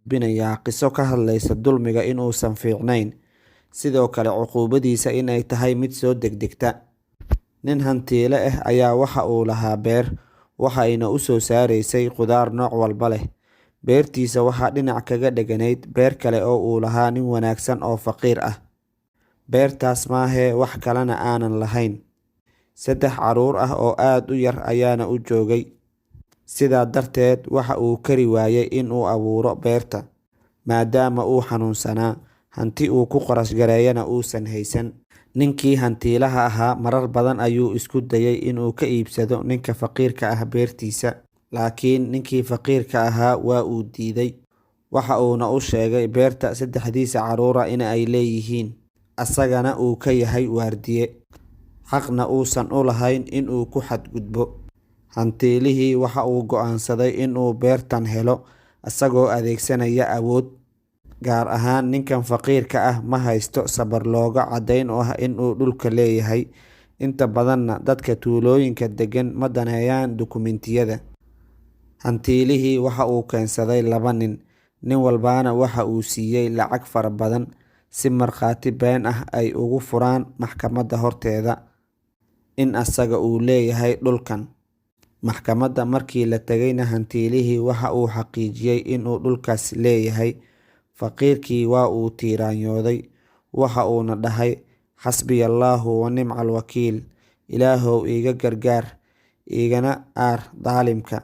binayaa qiso ka hadlaysa dulmiga inuusan fiicnayn, sidoo kale cuquubadiisa inay tahay mid soo degdegta. Nin hantiile ah ayaa waxa uu lahaa beer, waxayna u soo saaraysay khudaar nooc walba leh. Beertiisa waxaa dhinac kaga dheganayd beer kale oo uu lahaa nin wanaagsan oo faqiir ah. Beertaas maahee wax kalena aanan lahayn. 3 caruur ah oo aad u yar ayaana u joogay. Sidaa darteed waxa uu kari waayay in uu abuuro beerta, maadaama uu xanuunsanaa, hanti uu ku qarash gareeyana uusan haysan. Ninkii hantiilaha ahaa marar badan ayuu isku dayay inuu ka iibsado ninka faqiirka ah beertiisa, laakiin ninkii faqiirka ahaa waa uu diiday. Waxa uuna u sheegay beerta 3diisa caruura in ay leeyihiin, asagana uu ka yahay waardiye, xaqna uusan u lahayn inuu ku xadgudbo. Hantiilihii waxa uu go'aansaday inuu beertan helo asagoo adeegsanaya awood. Gaar ahaan ninkan faqiirka ah ma haysto sabar looga caddayn oo ah inuu dhulka leeyahay. Inta badanna dadka tuulooyinka degan ma daneeyaan dukumentiyada. Hantiilihii waxa uu keensaday 2 nin. Nin walbaana waxa uu siiyey lacag fara badan si markhaati been ah ay ugu furaan maxkamadda horteeda in asaga uu leeyahay dhulkan. Maxkamadda markii la tagayna hantiilihii waxa uu xaqiijiyey inuu dhulkaas leeyahay. Faqiirkii waa uu tiiraanyooday, waxa uuna dhahay, xasbiyallaahu wa nimcal wakiil, Ilaahow iiga gargaar, igana aar daalimka.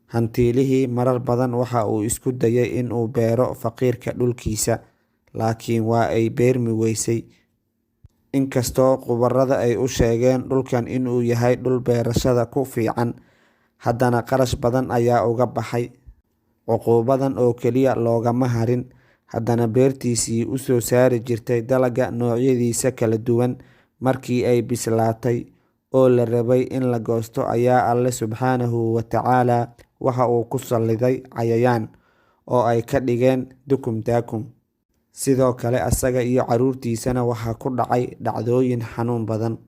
Hantiilihii marar badan waxa uu isku dayay inuu beero faqiirka dhulkiisa, laakiin waa ay beermi weysay. Inkastoo khubarada ay u sheegeen dhulkan inuu yahay dhul beerashada ku fiican, haddana qarash badan ayaa uga baxay. Cuquubadan oo keliya loogama harin, haddana beertiisii u soo saari jirtay dalagga noocyadiisa kala duwan markii ay bislaatay oo la rabay in la goosto ayaa Alle subxaanahu wa tacaala waxa uu ku salliday cayayaan oo ay ka dhigeen dukum daakum. Sidoo kale asaga iyo caruurtiisana waxaa ku dhacay dhacdooyin xanuun badan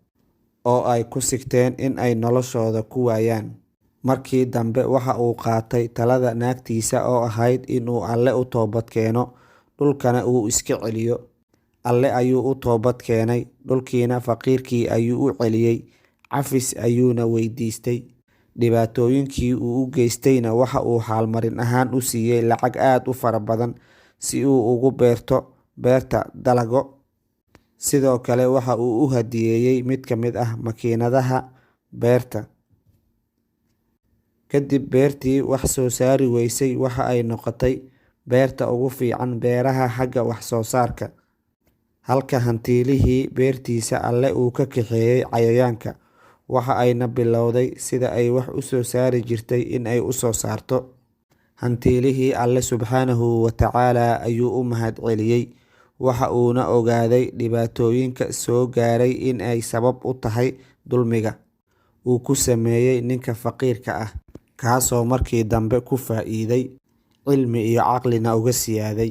oo ay ku sigteen in ay noloshooda ku waayaan. Markii dambe waxa uu qaatay talada naagtiisa oo ahayd inuu Alle u toobad keeno, dhulkana uu iska celiyo. Alle ayuu u toobad keenay, dhulkiina faqiirkii ayuu u celiyey, cafis ayuuna weydiistay. Dhibaatooyinkii uu u geystayna waxa uu xaalmarin ahaan u siiyey lacag aad u fara badan si uu ugu beerto beerta dalago. Sidoo kale waxa uu u hadiyeeyey mid ka mid ah makiinadaha beerta. Kadib beertii wax soo saari weysay waxa ay noqotay beerta ugu fiican beeraha xagga wax soo saarka. Halka hantiilihii beertiisa Alle uu ka kaxeeyey cayayaanka, waxa ayna bilowday sida ay wax u soo saari jirtay in ay u soo saarto. Hantiilihii Alle subxaanahu wa tacaala ayuu u mahadceliyey, waxa uuna ogaaday dhibaatooyinka soo gaaray in ay sabab u tahay dulmiga uu ku sameeyey ninka faqiirka ah, kaasoo markii dambe ku faa'iiday, cilmi iyo caqlina uga siyaaday.